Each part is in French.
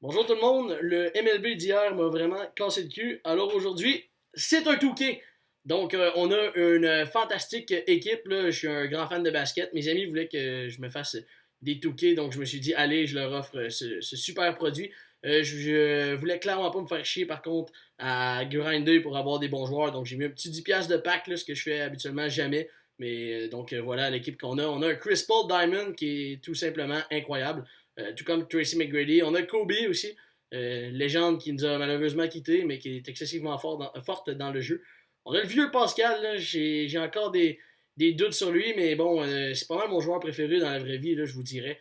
Bonjour tout le monde, le MLB d'hier m'a vraiment cassé le cul. Alors aujourd'hui, c'est un 2K. Donc on a une fantastique équipe. Là. Je suis un grand fan de basket. Mes amis voulaient que je me fasse des 2K, donc je me suis dit, allez, je leur offre ce super produit. Je voulais clairement pas me faire chier par contre à grinder pour avoir des bons joueurs. Donc j'ai mis un petit 10$ de pack, là, ce que je fais habituellement jamais. Mais donc voilà l'équipe qu'on a. On a un Chris Paul Diamond qui est tout simplement incroyable. Tout comme Tracy McGrady. On a Kobe aussi, légende qui nous a malheureusement quitté, mais qui est excessivement forte dans le jeu. On a le vieux Pascal, j'ai encore des doutes sur lui, mais bon, c'est pas mal mon joueur préféré dans la vraie vie, là, je vous dirais.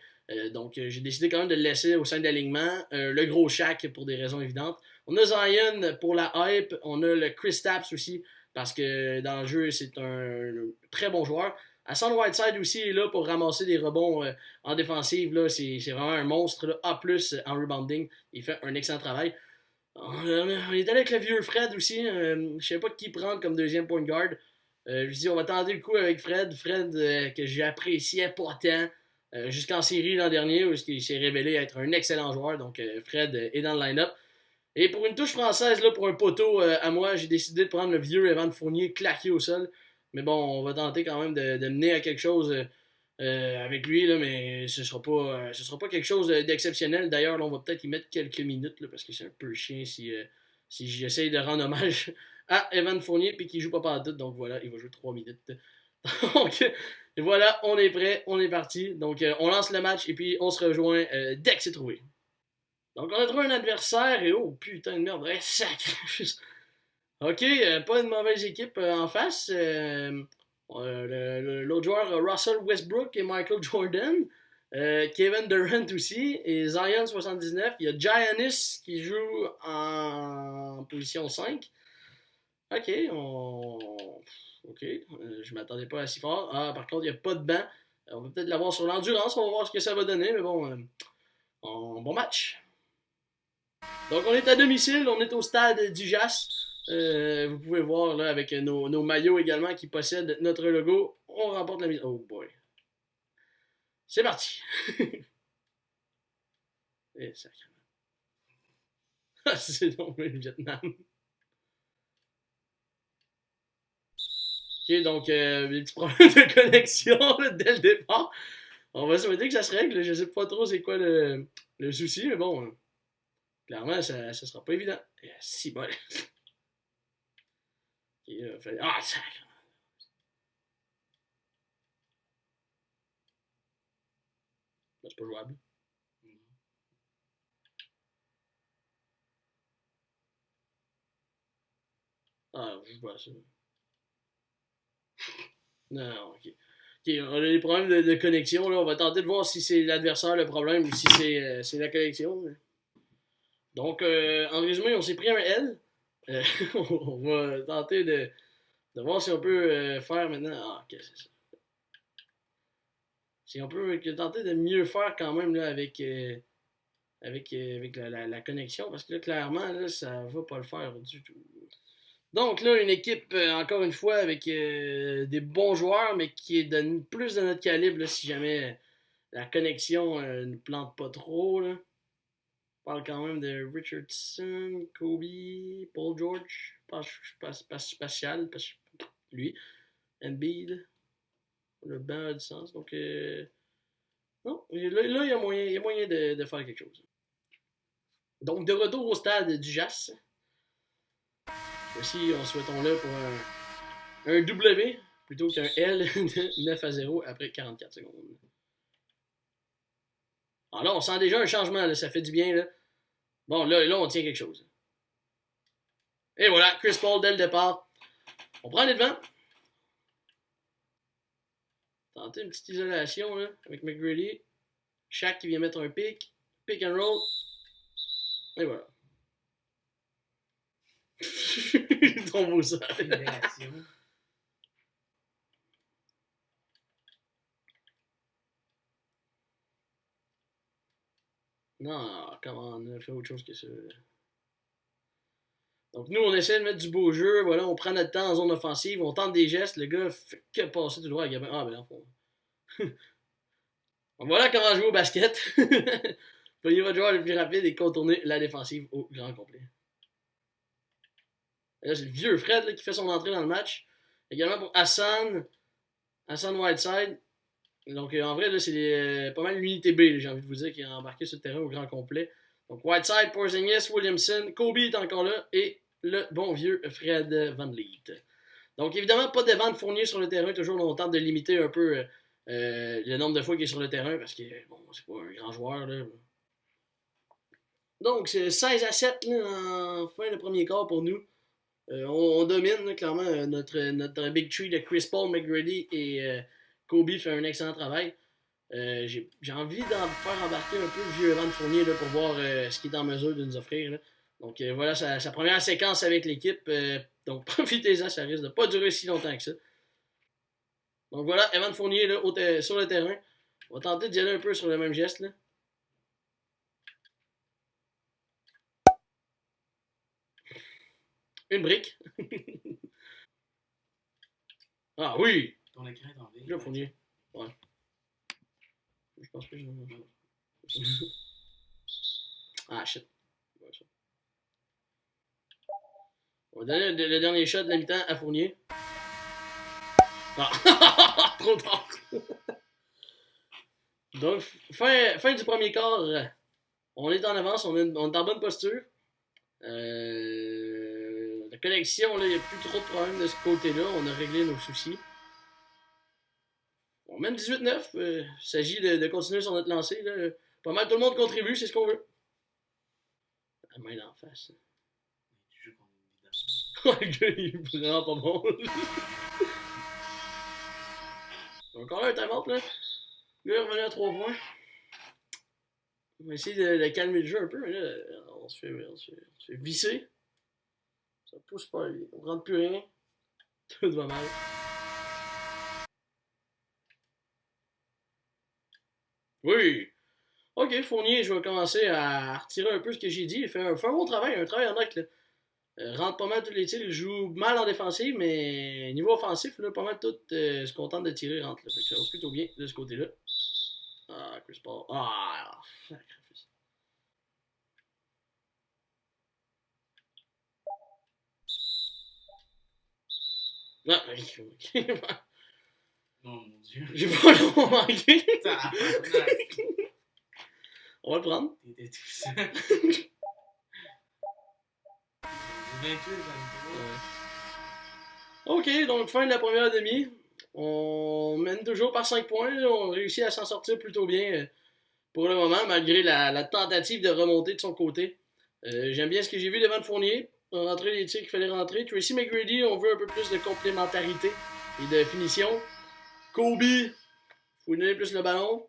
Donc, j'ai décidé quand même de le laisser au sein de l'alignement. Le gros Shaq pour des raisons évidentes. On a Zion pour la hype. On a le Chris Tapps aussi, parce que dans le jeu, c'est un très bon joueur. Hassan Whiteside aussi est là pour ramasser des rebonds en défensive. Là, c'est vraiment un monstre. Là. A plus en rebounding. Il fait un excellent travail. On est allé avec le vieux Fred aussi. Je ne sais pas qui prendre comme deuxième point guard. Je me dis, on va tenter le coup avec Fred. Fred, que j'appréciais pas tant. Jusqu'en série l'an dernier, où il s'est révélé être un excellent joueur. Donc, Fred est dans le line-up. Et pour une touche française, là, pour un poteau à moi, j'ai décidé de prendre le vieux Evan Fournier claqué au sol. Mais bon, on va tenter quand même de mener à quelque chose avec lui, là, mais ce sera pas quelque chose d'exceptionnel. D'ailleurs, là, on va peut-être y mettre quelques minutes, là, parce que c'est un peu chiant si j'essaye de rendre hommage à Evan Fournier puis qu'il joue pas partout. Donc voilà, il va jouer 3 minutes. Donc voilà, on est prêt, on est parti. Donc on lance le match et puis on se rejoint dès que c'est trouvé. Donc on a trouvé un adversaire et oh putain de merde, sacrifice. Ok, pas une mauvaise équipe en face. L'autre joueur, Russell Westbrook et Michael Jordan. Kevin Durant aussi. Et Zion 79. Il y a Giannis qui joue en position 5. Ok, Ok, je m'attendais pas à si fort. Ah, par contre, il n'y a pas de banc. On va peut-être l'avoir sur l'endurance. On va voir ce que ça va donner. Mais bon, bon match. Donc on est à domicile, on est au stade du JAS. Vous pouvez voir là avec nos maillots également qui possèdent notre logo. On remporte la mise. Oh boy. C'est parti. Et sacrément. C'est donc le Vietnam. Ok, donc des petits problèmes de connexion là, dès le départ. On va souhaiter que ça se règle. Je sais pas trop c'est quoi le souci, mais bon, clairement, ça sera pas évident. Si bon. Ah, sacrément. C'est pas jouable. Ah, je vois ça. Non, ok. Ok, on a des problèmes de connexion. Là. On va tenter de voir si c'est l'adversaire le problème ou si c'est la connexion. Donc, en résumé, on s'est pris un L. Euh, on va tenter de voir si on peut faire maintenant. Ah, ok, c'est ça. Si on peut tenter de mieux faire quand même là, avec la connexion, parce que là, clairement, là, ça va pas le faire du tout. Donc là, une équipe, encore une fois, avec des bons joueurs, mais qui est plus de notre calibre là, si jamais la connexion ne plante pas trop. Là. On parle quand même de Richardson, Kobe, Paul George, Spatial, lui, Embiid, le banc a du sens. Donc, non, là, il y a moyen de faire quelque chose. Donc, de retour au stade du JAS. Voici, on souhaitons-le pour un W plutôt qu'un L de 9-0 après 44 secondes. Alors là, on sent déjà un changement, là, ça fait du bien. Là. Bon, là, on tient quelque chose. Et voilà, Chris Paul dès le départ. On prend les devants. Tenter une petite isolation là, avec McGrady. Shaq qui vient mettre un pick and roll. Et voilà. Il tombe au sol. Non, comment on a fait autre chose que ça. Donc nous, on essaie de mettre du beau jeu, voilà, on prend notre temps en zone offensive, on tente des gestes, le gars fait que passer tout droit à Gabin. Ah ben non. Voilà comment jouer au basket. Pogner votre joueur le plus rapide et contourner la défensive au grand complet. Et là, c'est le vieux Fred là, qui fait son entrée dans le match. Également pour Hassan Whiteside. Donc, en vrai, là, c'est pas mal l'unité B, j'ai envie de vous dire, qui est embarqué sur le terrain au grand complet. Donc, Whiteside, Porzingis, Williamson, Kobe est encore là et le bon vieux Fred VanVleet. Donc, évidemment, pas de Fournier sur le terrain. Toujours, on tente de limiter un peu le nombre de fois qu'il est sur le terrain parce que, bon, c'est pas un grand joueur, là. Donc, c'est 16-7 là, en fin de premier quart pour nous. On domine là, clairement notre Big Tree de Chris Paul, McGrady et Kobe fait un excellent travail. J'ai envie d'en faire embarquer un peu le vieux Evan Fournier là, pour voir ce qu'il est en mesure de nous offrir. Là. Donc voilà sa première séquence avec l'équipe. Donc profitez-en, ça risque de pas durer si longtemps que ça. Donc voilà, Evan Fournier là, sur le terrain. On va tenter d'y aller un peu sur le même geste. Là. Une brique. Ah oui! Ton écran est en vie. Là, Fournier. Ouais. Je pense que je... Ah shit. On va donner le dernier shot de la mi-temps à Fournier. Ah! Trop tard! Donc, fin du premier quart, on est en avance, on est en bonne posture. La connexion, il n'y a plus trop de problèmes de ce côté-là. On a réglé nos soucis. On mène 18-9. Il s'agit de continuer sur notre lancée. Là. Pas mal, tout le monde contribue, c'est ce qu'on veut. La main d'en face. Le gars, il est vraiment pas bon. Encore là, un time-out, là. Le gars est revenu à 3 points. On va essayer de calmer le jeu un peu, mais là, on se fait visser. Ça pousse pas, on rentre plus rien. Tout va mal. Oui! Ok, Fournier, je vais commencer à retirer un peu ce que j'ai dit. Il fait un bon travail, un travail honnête. Là. Rentre pas mal tous les tirs, il joue mal en défensive, mais niveau offensif, là, pas mal tout se contente de tirer rentre. Là. Fait que ça va plutôt bien de ce côté-là. Ah, Chris Paul. Ah, sacrifice. Ah, ok. Oh mon dieu. J'ai pas le mot manqué. On va le prendre. T'étais tout seul. 28, 23. Ok, donc fin de la première demi. On mène toujours par 5 points. On réussit à s'en sortir plutôt bien pour le moment, malgré la tentative de remonter de son côté. J'aime bien ce que j'ai vu devant Fournier. On a rentré les tirs qu'il fallait rentrer. Tracy McGrady, on veut un peu plus de complémentarité et de finition. Kobe, faut lui donner plus le ballon.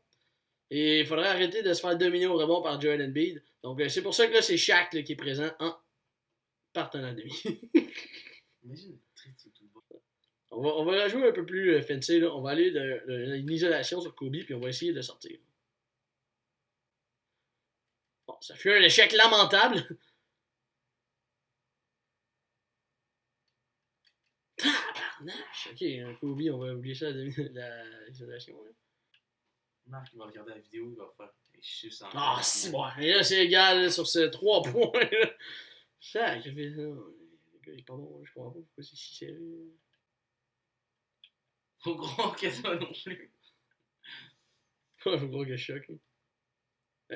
Et il faudrait arrêter de se faire dominer au rebond par Joel Embiid. Donc c'est pour ça que là, c'est Shaq là, qui est présent en partenaire demi. Imagine, tout bas. On va la jouer un peu plus fancy. Là. On va aller d'une isolation sur Kobe, puis on va essayer de sortir. Bon, ça fut un échec lamentable. Tabarnache! Ok, Kobe, on va oublier ça, l'isolation. Marc, il va regarder la vidéo, il va faire. Je suis sans. Ah, c'est bon. Et là, c'est égal là, sur ces 3 points. Là. Ça, j'ai fait ça. Le gars, il est pas bon. Je comprends pas pourquoi c'est si sérieux. Faut croire que ça non plus. Ouais, faut croire que je choque.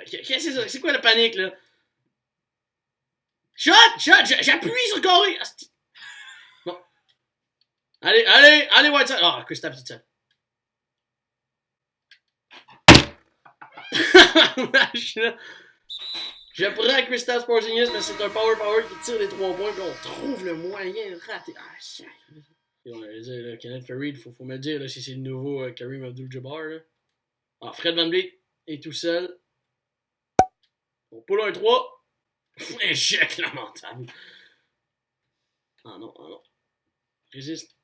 Qu'est-ce que c'est ça? C'est quoi la panique, là? Shot! J'appuie sur le carré! Bon. Allez, Whiteside! Ah, que c'est ta petite salle. Je prends Kristaps Porzingis, mais c'est un power forward qui tire les 3 points, puis on trouve le moyen de rater. Ah, chien! On va dire, Kenneth Farid, faut me le dire, là, si c'est le nouveau Kareem Abdul-Jabbar. Ah, Fred VanVleet est tout seul. On pull un 3. Échec lamentable. Ah non. Résiste.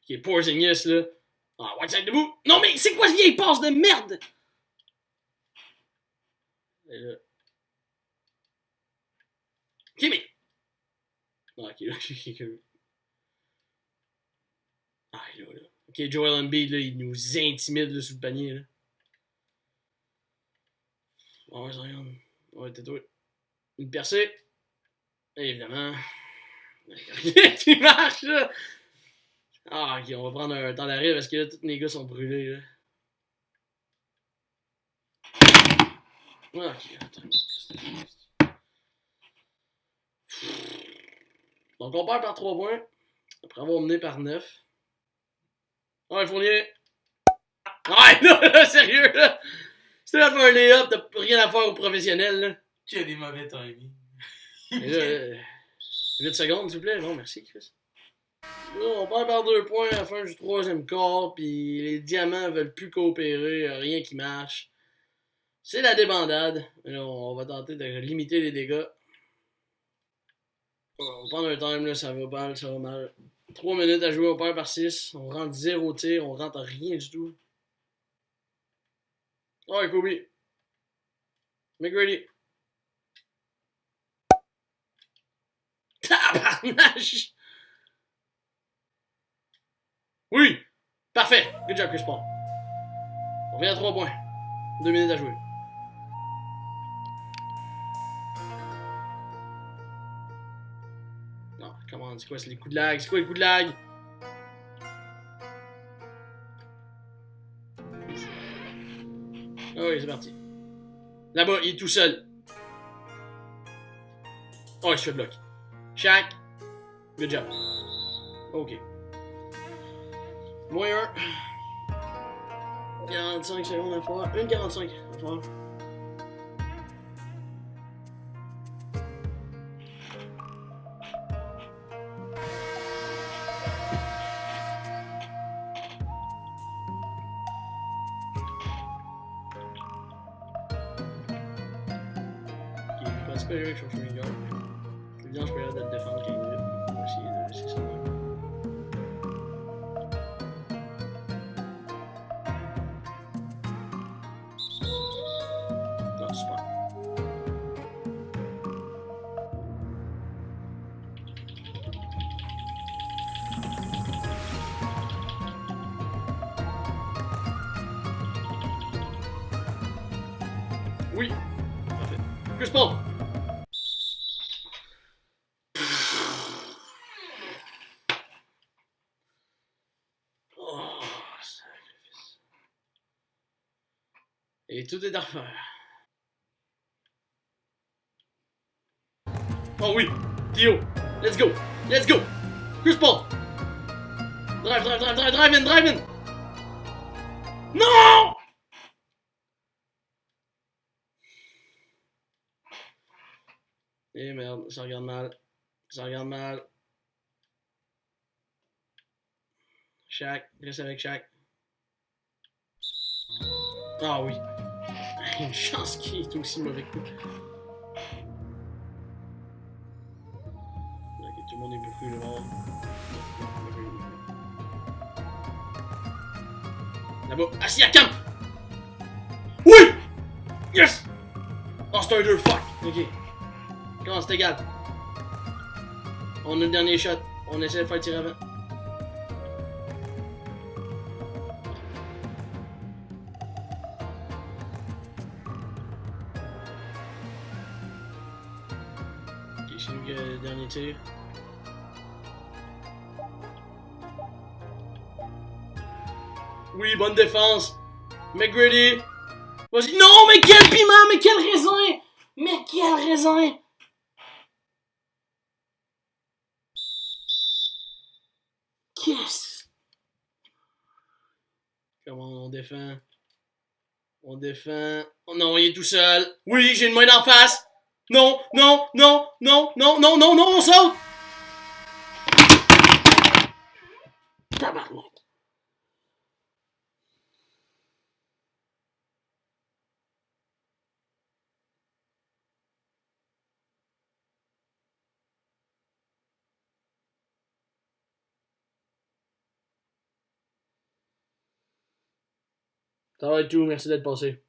Ok, Porzingis, là. Ah, Whiteside debout. Non, mais c'est quoi ce vieille passe de merde? Et là. Ok, mais. Ah, ok, là, Ah, il est là. Ok, Ok, Joel Embiid, là, il nous intimide là, sous le panier. Là. Ouais, Zion. Ouais, tais-toi. Une percée. Évidemment. Rien qui marche, là. Ah, ok, on va prendre un temps d'arrêt parce que là, tous les gars sont brûlés, là. Ok, attends. Donc, on perd par 3 points. Après avoir mené par 9. Ouais, Fournier. Ouais, là, sérieux, là. Si t'as fait un lay-up, t'as rien à faire au professionnel, là. Qui a des mauvais timings. Et là, 8 secondes, s'il vous plaît. Non, merci, Chris. Là, on perd par 2 points à la fin du 3e quart, puis les diamants veulent plus coopérer, rien qui marche. C'est la débandade. Là, on va tenter de limiter les dégâts. On va prendre un time, là, ça va mal, ça va mal. 3 minutes à jouer, on perd par 6. On rentre 0 tir, on rentre rien du tout. Ouais, Kobe. McGrady. Tabarnache! Oui! Parfait! Good job, Chris Paul. On revient à 3 points. 2 minutes à jouer. Non, comment, c'est quoi, c'est les coups de lag? C'est quoi les coups de lag? Ah oui, c'est parti. Là-bas, il est tout seul. Oh, il se fait bloc. Shaq. Good job. Ok. Moins 1. 45 secondes à faire. 1,45 à faire. Ok, je peux espérer que je cherche une gueule. C'est bien, je peux aller de le défendre 15 minutes. On va essayer de laisser ça. Non, super. Oui! Parfait. Chris Paul! Oh, sacrifice. Et tout est à refaire. Oh oui! Theo! Let's go! Let's go! Chris Paul! Drive in! Non! Eh merde, ça regarde mal. Ça regarde mal. Shaq, reste avec Shaq. Ah oui. Une chance qu'il est aussi mauvais coup. Ok, tout le monde est beaucoup là. Là-bas. Ah si, à camp! Oui! Yes! Oh, c'est un 2, fuck! Ok. Comment c'est égal? On a le dernier shot. On essaie de faire tirer avant. Ok, c'est lui le dernier tir. Oui, bonne défense. McGrady. Vas-y. Non, mais quel piment, mais quel raisin! Mais quel raisin! Yes! Comment on défend? On défend. Oh non, il est tout seul. Oui, j'ai une main d'en face. Non, non, non, non, non, non, non, non, on saute! Tabarnak. Ça va être tout, merci d'être passé.